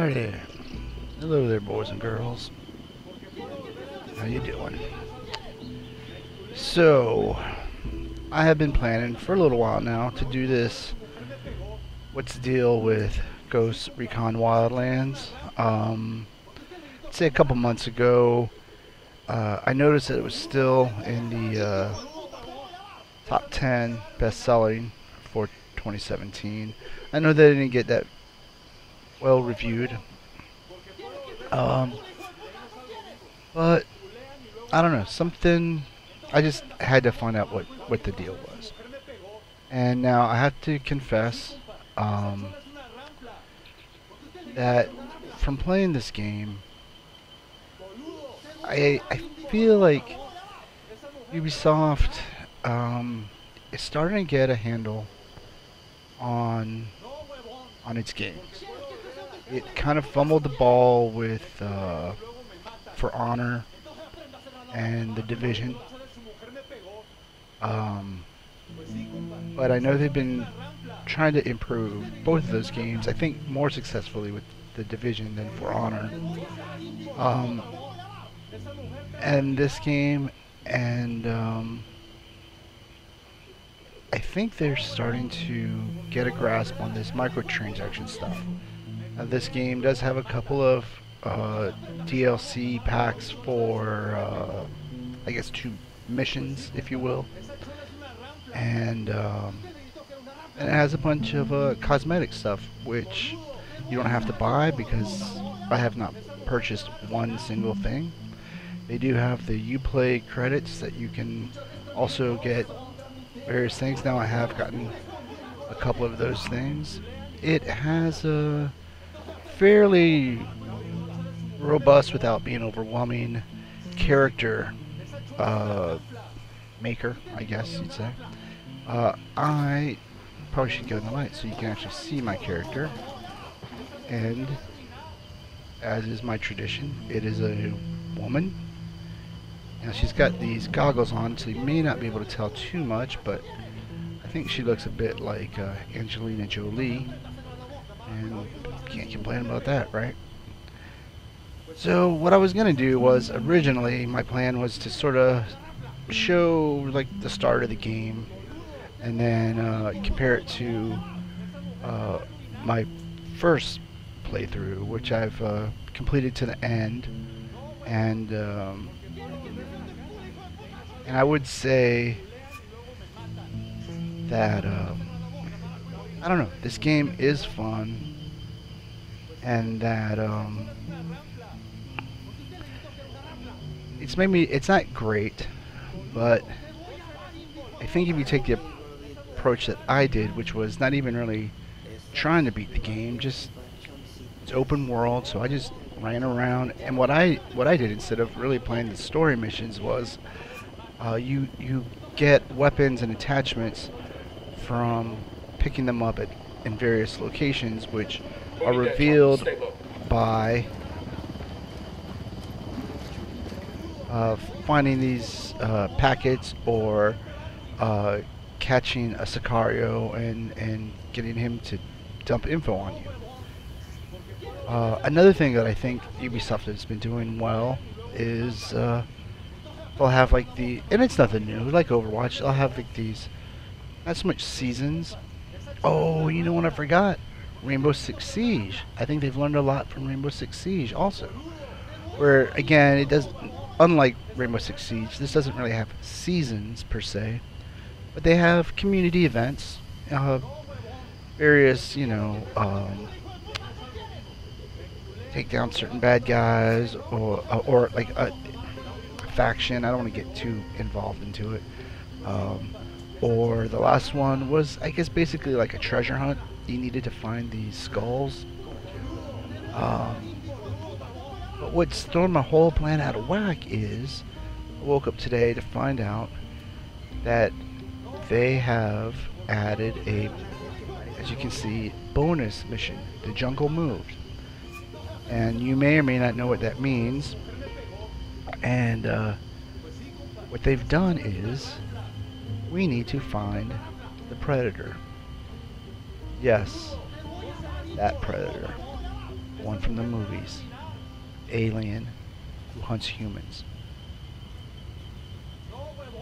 Alrighty. Hello there, boys and girls. How you doing? So, I have been planning for a little while now to do this. What's the deal with Ghost Recon Wildlands? I'd say a couple months ago, I noticed that it was still in the top 10 best-selling for 2017. I know that I didn't get that well reviewed. But I don't know, something, I just had to find out what the deal was. And now I have to confess that from playing this game, I feel like Ubisoft is starting to get a handle on its games. It kind of fumbled the ball with For Honor and The Division. But I know they've been trying to improve both of those games. I think more successfully with The Division than For Honor. And this game, and I think they're starting to get a grasp on this microtransaction stuff. This game does have a couple of DLC packs for, I guess, 2 missions, if you will. And it has a bunch of cosmetic stuff, which you don't have to buy because I have not purchased one single thing. They do have the Uplay credits that you can also get various things. Now I have gotten a couple of those things. It has a fairly robust, without being overwhelming, character maker, I guess you'd say. I probably should go in the light so you can actually see my character. And as is my tradition, it is a woman. Now she's got these goggles on, so you may not be able to tell too much, but I think she looks a bit like Angelina Jolie. And can't complain about that, right? So what I was going to do was, originally my plan was to sort of show like the start of the game and then compare it to my first playthrough, which I've completed to the end. And I would say that I don't know, this game is fun, and that it's not great, but I think if you take the approach that I did, which was not even really trying to beat the game, just it's open world, so I just ran around, and what I did instead of really playing the story missions was you get weapons and attachments from picking them up in various locations, which are revealed by finding these packets or catching a Sicario and getting him to dump info on you. Another thing that I think Ubisoft has been doing well is they'll have like and it's nothing new, like Overwatch, they'll have like these, not so much seasons. Oh, you know what I forgot? Rainbow Six Siege. I think they've learned a lot from Rainbow Six Siege also. Where, again, it does, unlike Rainbow Six Siege, this doesn't really have seasons per se, but they have community events, various, take down certain bad guys, or like a faction. I don't want to get too involved into it. Or the last one was, I guess, basically like a treasure hunt. You needed to find these skulls. But what's thrown my whole plan out of whack is, I woke up today to find out that they have added a, as you can see, bonus mission, the Jungle Moved. And you may or may not know what that means. And what they've done is, we need to find the Predator. Yes, that Predator. one from the movies, alien who hunts humans.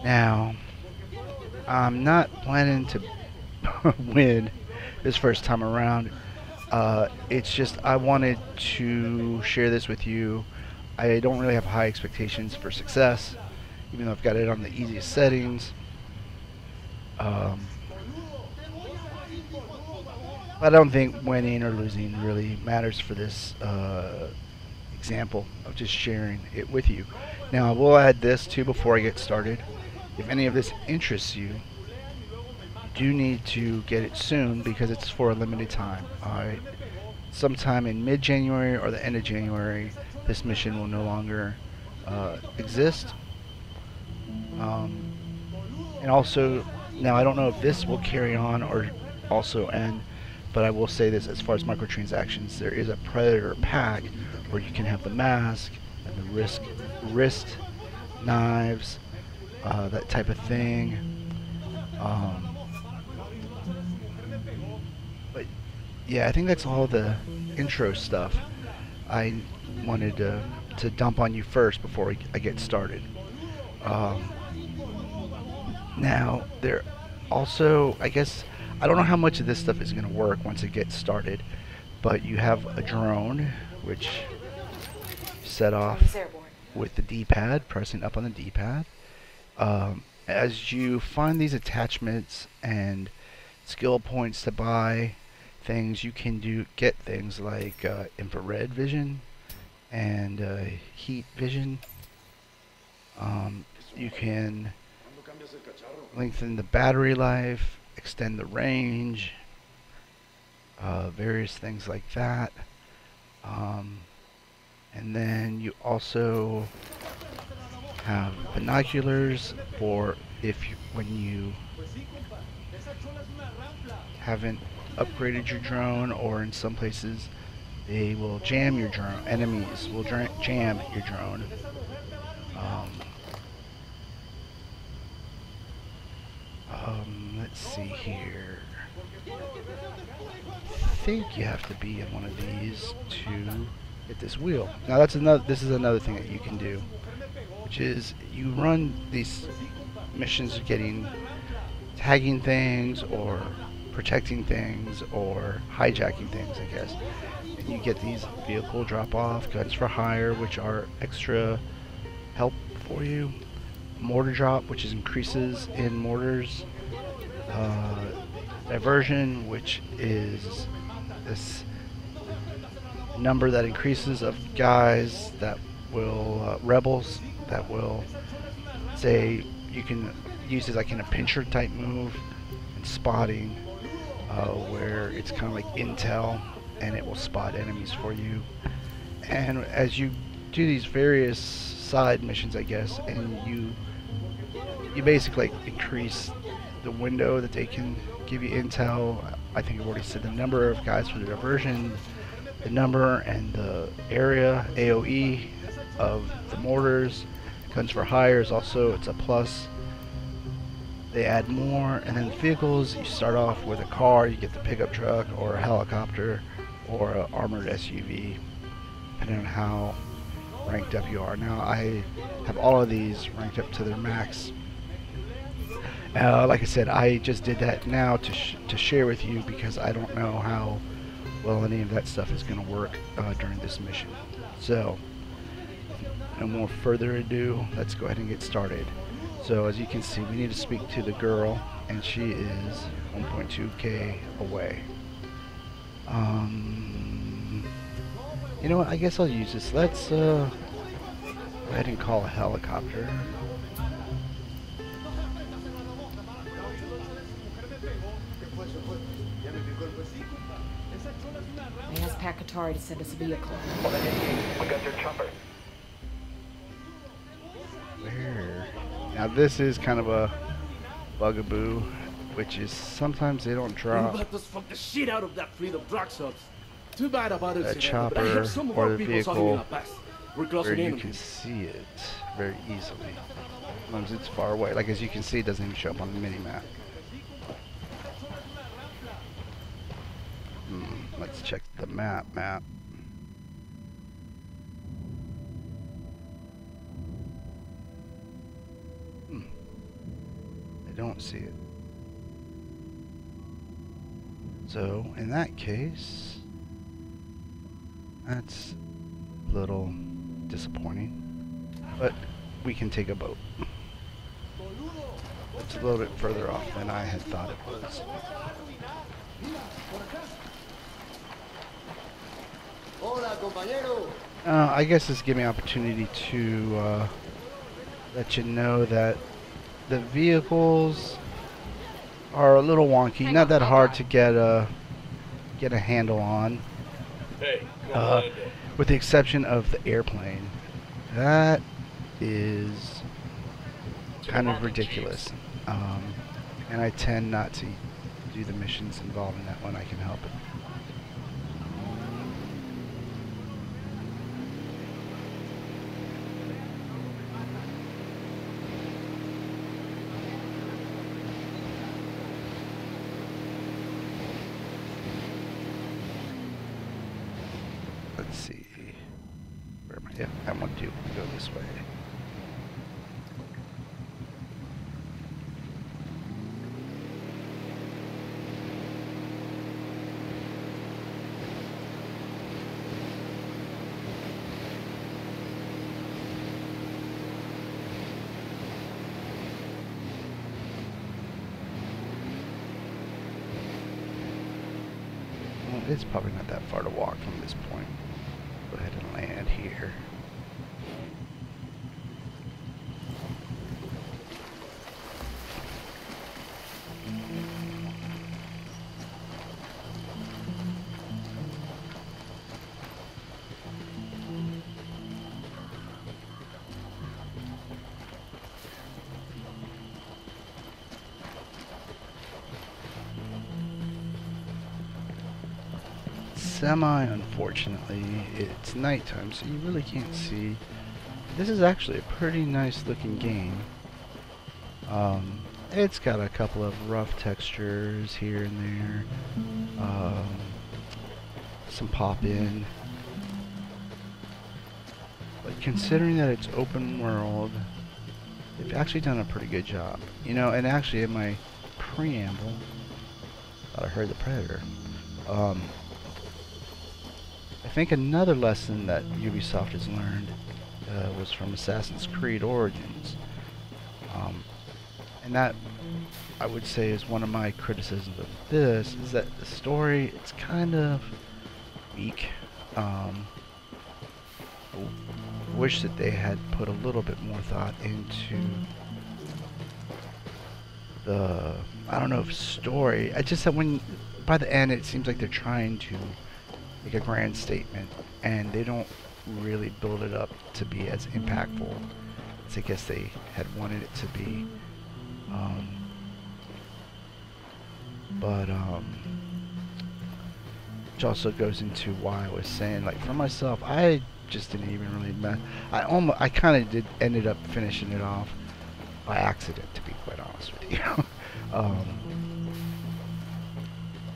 Now, I'm not planning to win this first time around. It's just I wanted to share this with you. I don't really have high expectations for success, even though I've got it on the easiest settings. I don't think winning or losing really matters for this example of just sharing it with you. Now, I will add this too before I get started. If any of this interests you, you do need to get it soon because it's for a limited time. Sometime in mid-January or the end of January, this mission will no longer exist. And also, now I don't know if this will carry on or also end, but I will say this: as far as microtransactions, there is a Predator pack where you can have the mask and the wrist knives, that type of thing. But yeah, I think that's all the intro stuff I wanted to dump on you first before I get started. Now, there also, I guess, I don't know how much of this stuff is going to work once it gets started, but you have a drone, which you set off with the D-pad, pressing up on the D-pad. As you find these attachments and skill points to buy things, you can get things like infrared vision and heat vision. You can lengthen the battery life, extend the range, various things like that. And then you also have binoculars for when you haven't upgraded your drone, or in some places they will jam your drone. Enemies will jam your drone. Let's see here. I think you have to be in one of these to get this wheel. Now this is another thing that you can do, which is you run these missions tagging things or protecting things or hijacking things, I guess. And you get these vehicle drop-off, guns for hire, which are extra help for you. Mortar drop, which is increases in mortars. Diversion, which is this number that increases of guys that will, rebels that will, say, you can use it like in a pincher type move, and spotting, where it's kind of like intel and it will spot enemies for you. And as you do these various side missions, I guess, and you basically increase the window that they can give you intel. I think I've already said the number of guys for the diversion, the number and the area AOE of the mortars. Guns for hire is also, it's a plus. They add more, and then the vehicles, you start off with a car, you get the pickup truck or a helicopter or an armored SUV, depending on how ranked up you are. Now I have all of these ranked up to their max. Like I said, I just did that now to share with you because I don't know how well any of that stuff is going to work during this mission. So, no more further ado, let's go ahead and get started. So as you can see, we need to speak to the girl, and she is 1.2k away. You know what, I guess I'll use this. Let's go ahead and call a helicopter. I asked Pacatari to send us a vehicle. We got your chopper. Where? Now this is kind of a bugaboo, which is sometimes they don't drop You let us fuck the shit out of that fleet of drug subs. Too bad about it. a chopper or the vehicle where you can see it very easily. Sometimes it's far away. Like as you can see, it doesn't even show up on the mini-map. Let's check the map. don't see it. So, in that case, that's a little disappointing. But we can take a boat. It's a little bit further off than I had thought it was. I guess this gives me an opportunity to let you know that the vehicles are a little wonky, not that hard to get a handle on, with the exception of the airplane. That is kind of ridiculous, and I tend not to do the missions involving that when I can help it. Let's see. Where am I? Yeah, I want to go this way. Well, it's probably not that far to walk from this point. Go ahead and land here. Unfortunately, it's nighttime, so you really can't see. This is actually a pretty nice looking game. It's got a couple of rough textures here and there, some pop in, but considering that it's open world, they've actually done a pretty good job. You know, and actually in my preamble, I heard the Predator. I think another lesson that Ubisoft has learned was from Assassin's Creed Origins. And that, I would say, is one of my criticisms of this, is that the story, it's kind of weak. Wish that they had put a little bit more thought into the, I don't know if story. I just said when, by the end, it seems like they're trying to make a grand statement, and they don't really build it up to be as impactful as I guess they had wanted it to be. Which also goes into why I was saying, like, for myself, I just didn't even really I kind of ended up finishing it off by accident, to be quite honest with you.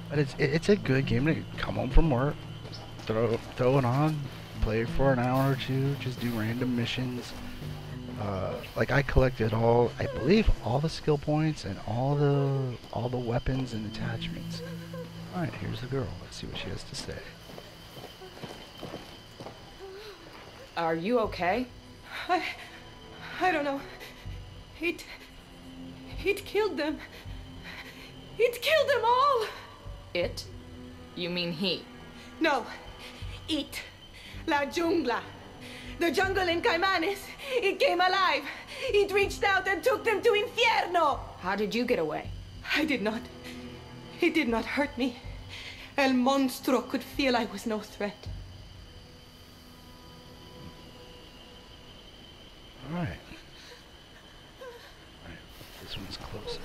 But it's a good game to come home from work, throw it on, play it for an hour or two, just do random missions. Like I collected I believe all the skill points and all the weapons and attachments. All right, here's the girl. Let's see what she has to say. Are you okay? I don't know. It killed them. It killed them all. It? You mean he? No. It. La jungla. The jungle in Caimanes. It came alive. It reached out and took them to Infierno. How did you get away? I did not. It did not hurt me. El Monstro could feel I was no threat. All right. This one's closer.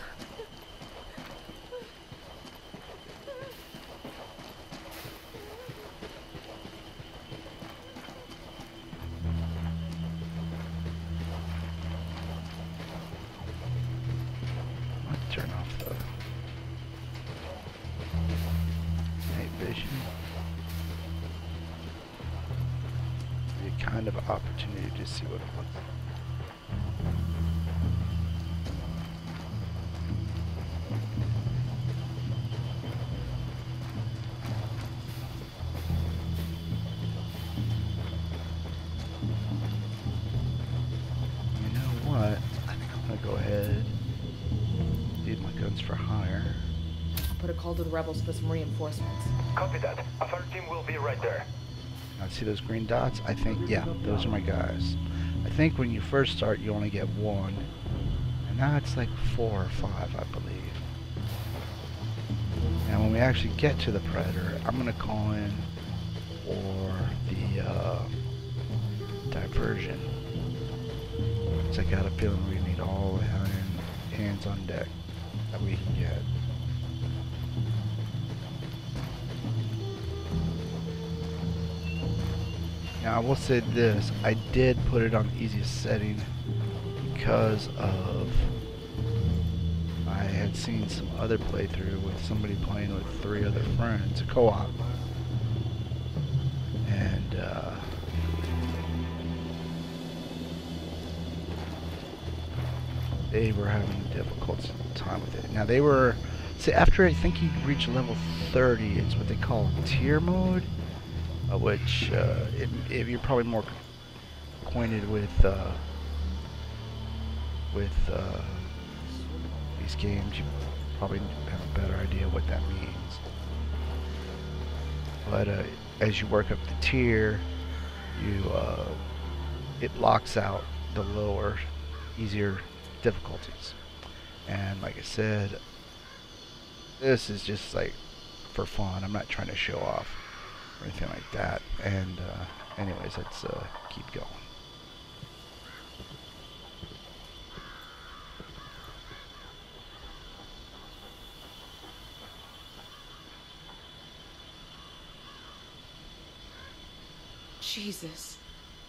Turn off the night vision. Be a kind of opportunity to see what it looks like. signal to the rebels for some reinforcements. Copy that. A third team will be right there. Now see those green dots? I think, yeah, those are my guys. I think when you first start, you only get one. And now it's like 4 or 5, I believe. And when we actually get to the Predator, I'm going to call in for the diversion. Because I got a feeling we need all hands on deck that we can get. Now I will say this, I did put it on easiest setting because of I had seen some other playthrough with somebody playing with 3 other friends, a co-op, and they were having a difficult time with it. Now they were, see, after I think you reach level 30, it's what they call tier mode, which if you're probably more acquainted with these games, you probably have a better idea what that means. But as you work up the tier, you it blocks out the lower, easier difficulties. And like I said, this is just like for fun. I'm not trying to show off or anything like that. And anyways, let's keep going. Jesus.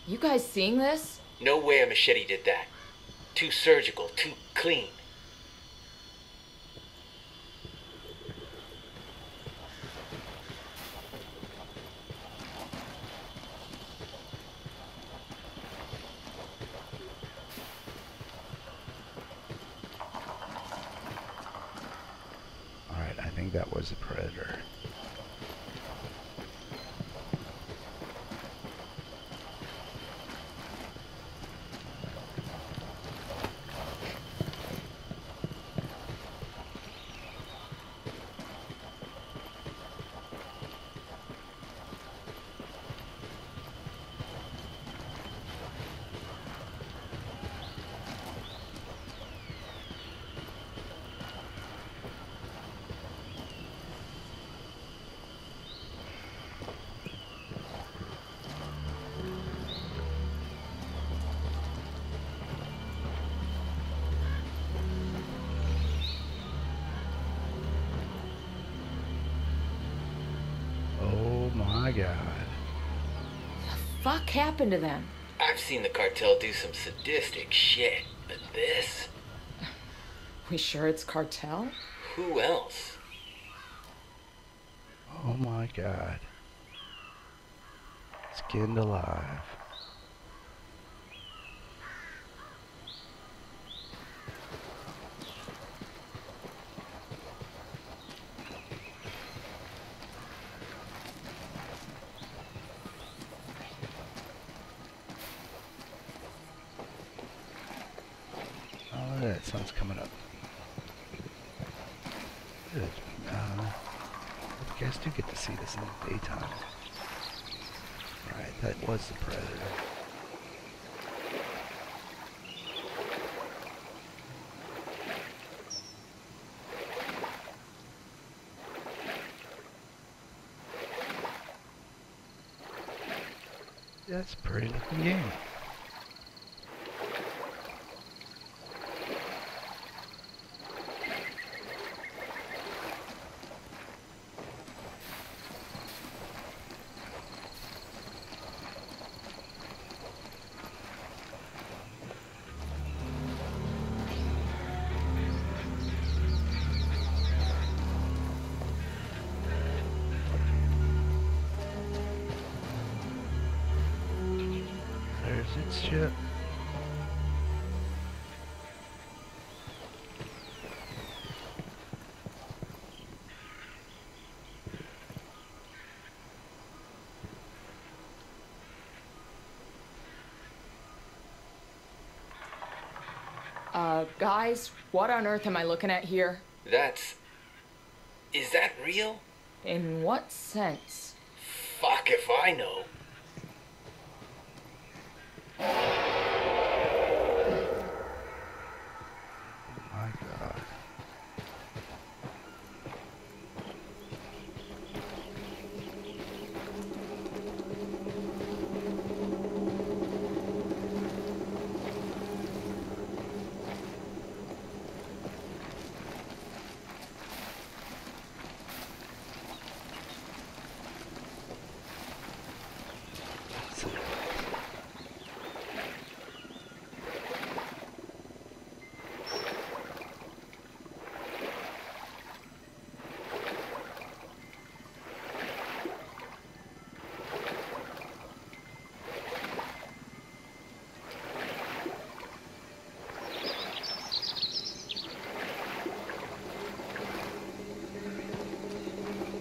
You guys seeing this? No way a machete did that. Too surgical, too clean. Alright, I think that was the Predator. My God. The fuck happened to them? I've seen the cartel do some sadistic shit, but this? We sure it's Cartel? Who else? Oh my God. Skinned alive. That sun's coming up. Good. You guys do get to see this in the daytime. Alright, that was the Predator. That's a pretty looking game. Its ship. Guys, what on earth am I looking at here? That's Is that real? In what sense? Fuck if I know. My God.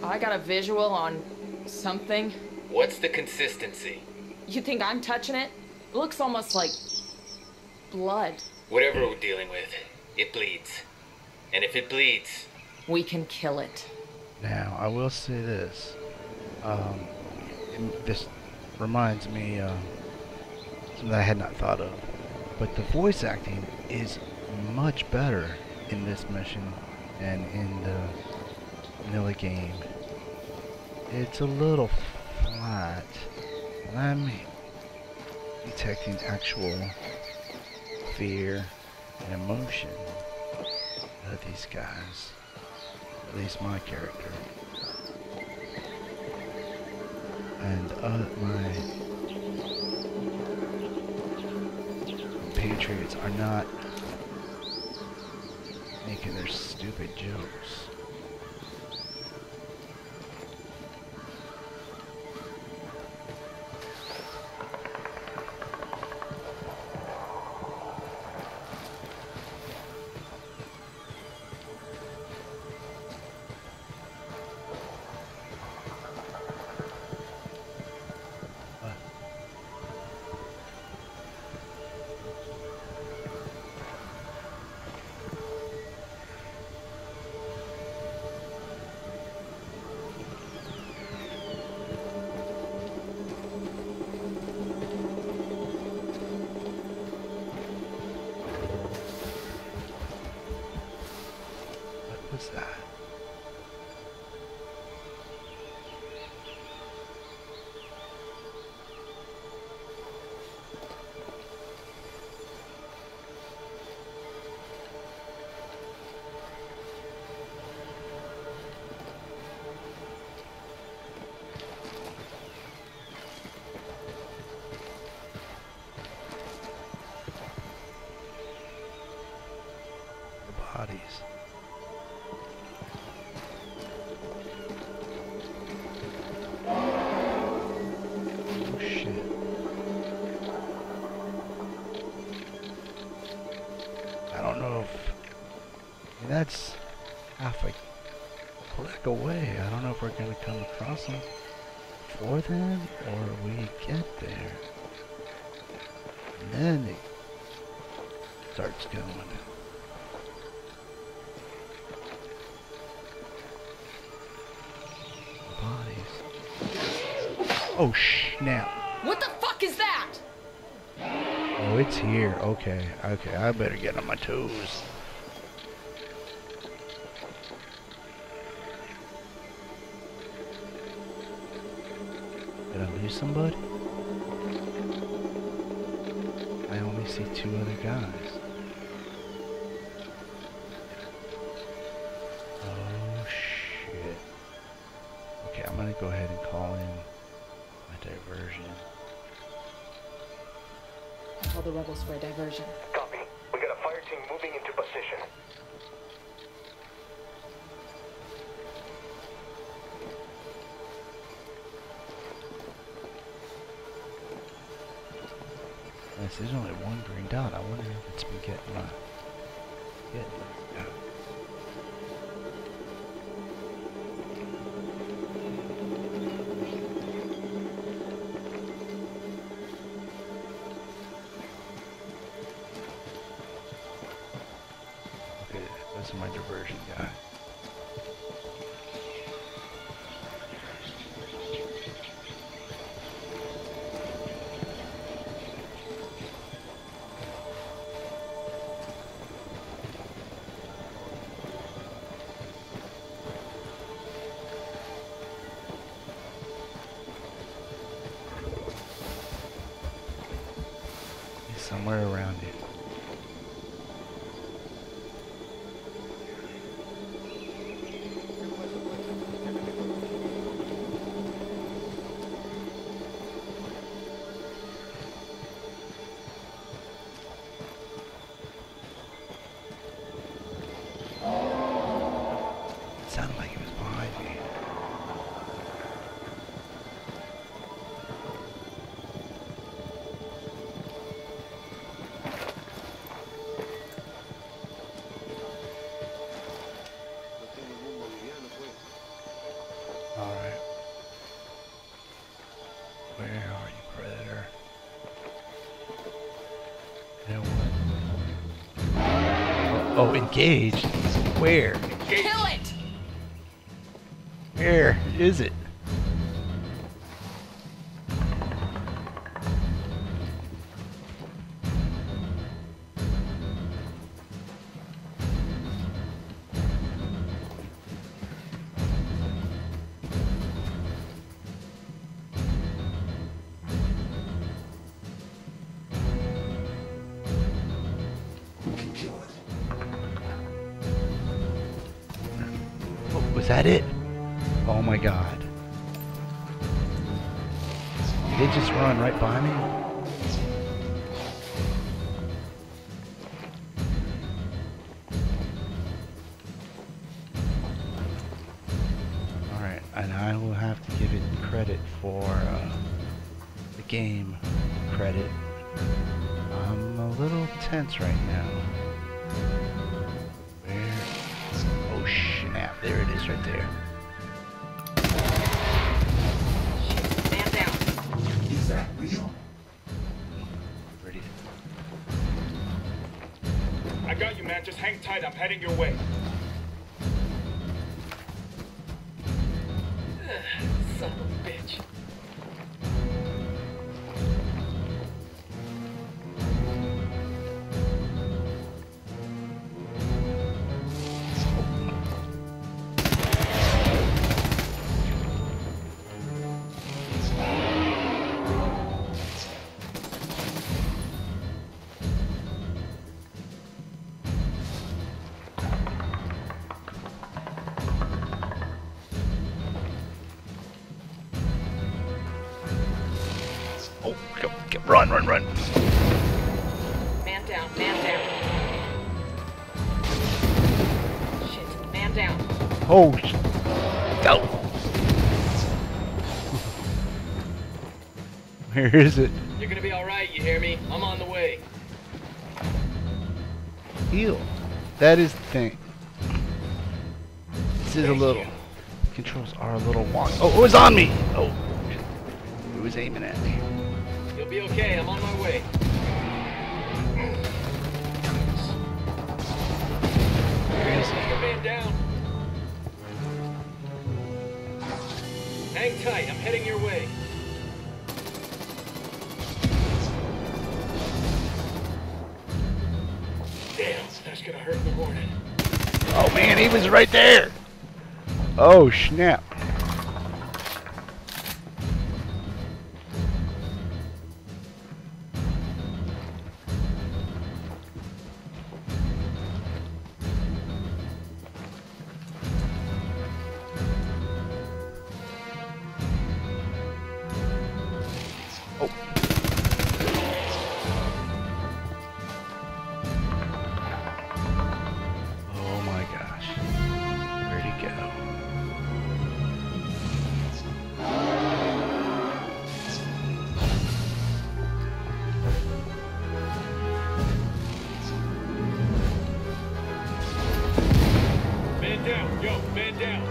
I got a visual on something. What's the consistency? You think I'm touching it? It looks almost like blood. Whatever we're dealing with, it bleeds. And if it bleeds, We can kill it. Now, I will say this. This reminds me something I had not thought of. But the voice acting is much better in this mission than in the vanilla game. It's a little flat. And I'm detecting actual fear and emotion of these guys. At least my character. And my compatriots are not making their stupid jokes. What's that? The bodies. Oh shit. I don't know if that's half a click away. I don't know if we're gonna come across them before then or we get there. And then it starts going. Bodies. Oh snap. What the fuck is that? Oh, it's here. Okay, okay. I better get on my toes. Did I lose somebody? I only see two other guys. Oh shit. Okay, I'm gonna go ahead and call in my diversion. Call the rebels for a diversion. Copy. We got a fire team moving into position. Yes, there's only one green dot. I wonder if it's been getting Okay, that's my diversion guy. somewhere around you. It sounded like it was behind me. Alright. Where are you, Predator? No one. Oh, engaged? Where? Kill it! Where is it? Was that it? Oh my god. Did they just run right by me? Alright, and I will have to give it credit for the game credit. I'm a little tense right now. Oh snap, there it is right there. Man down. Is that real? Ready? I got you, man. Just hang tight. I'm heading your way. Son of a bitch. Oh, go, run, run, run. Man down, man down. Shit, man down. Oh, go. Where is it? You're gonna be alright, you hear me? I'm on the way. Heal. That is the thing. This is a little. Controls are a little wonky. Oh, it was on me. Oh, it was aiming at me. You'll be okay, I'm on my way. Where is Take a man down. Hang tight, I'm heading your way. Damn, that's gonna hurt in the morning. Oh man, he was right there. Oh snap. Oh. Oh my gosh. Where'd he go? Man down, yo, man down.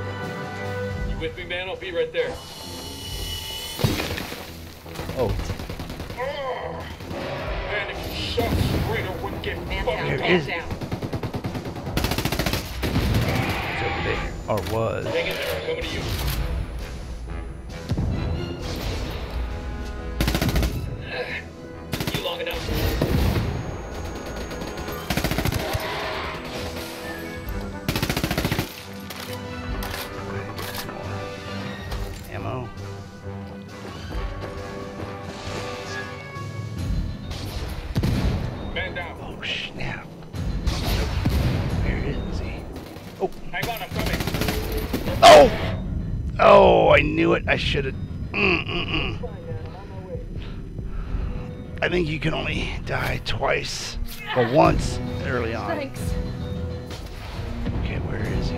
You with me, man? I'll be right there. Oh, Man, if you shot straight, I wouldn't get Man fucked down, There up. it man is. down. it's over there. Or was. Hang in there, I'm coming to you. You long enough. Ammo. knew it. I should have. I think you can only die twice. Or once early on. Thanks. Okay, where is he?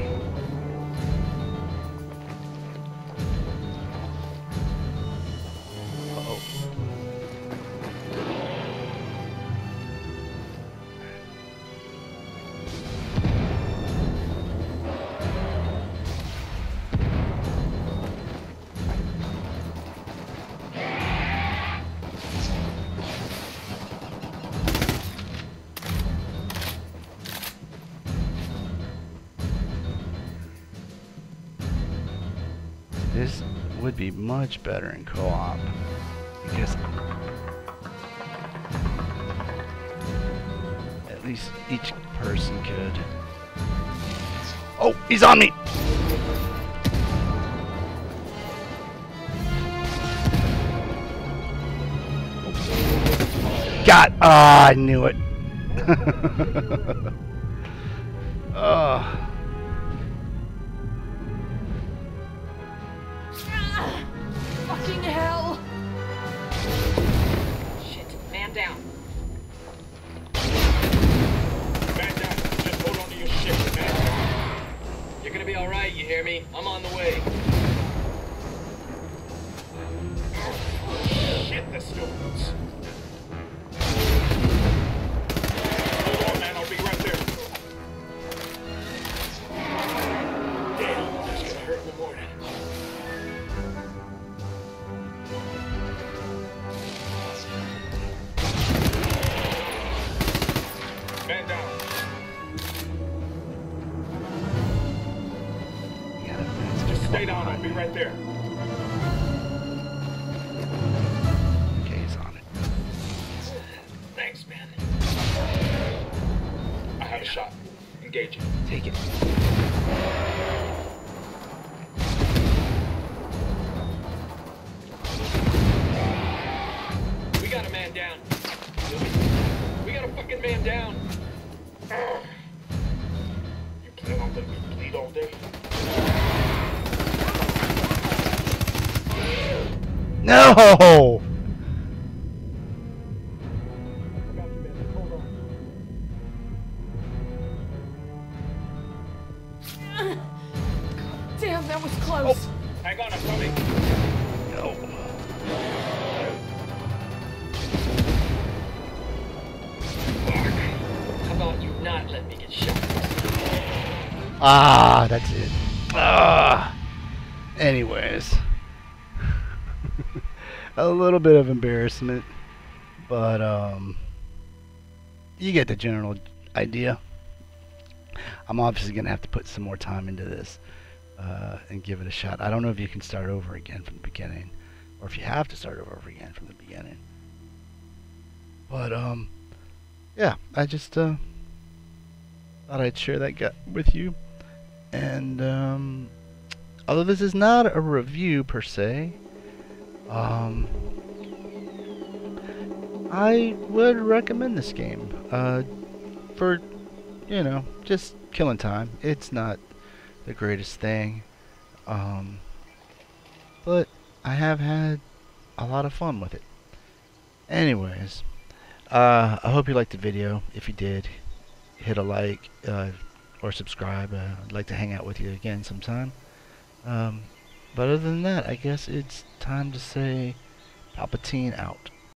Uh-oh. This would be much better in co-op because at least each person could. Oh, he's on me! God, I knew it. Oh. Fucking hell! Shit, man down. Man down. Just hold on to your shit, man. You're gonna be alright, you hear me? I'm on the way. Shit, the students. Hold on, man. I'll be right there. Damn, that's gonna hurt in the morning. Man down. You got it. Just stay down. I'll be right there. Okay, he's on it. Thanks, man. I have a shot. Engage it. Take it. We got a man down. We got a fucking man down. You plan on letting me bleed all day? No! Damn, that was close. Hang on, I'm coming. No. How about you not let me get shot? Ah, that's it. Ah. Anyways. A little bit of embarrassment. But, you get the general idea. I'm obviously going to have to put some more time into this. And give it a shot. I don't know if you can start over again from the beginning. Or if you have to start over again from the beginning. But, yeah, I just, thought I'd share that with you. And, although this is not a review per se, I would recommend this game, for, you know, just killing time. It's not the greatest thing, but I have had a lot of fun with it. Anyways, I hope you liked the video. If you did, hit a like, or subscribe. I'd like to hang out with you again sometime. But other than that, I guess it's time to say Palpatine out.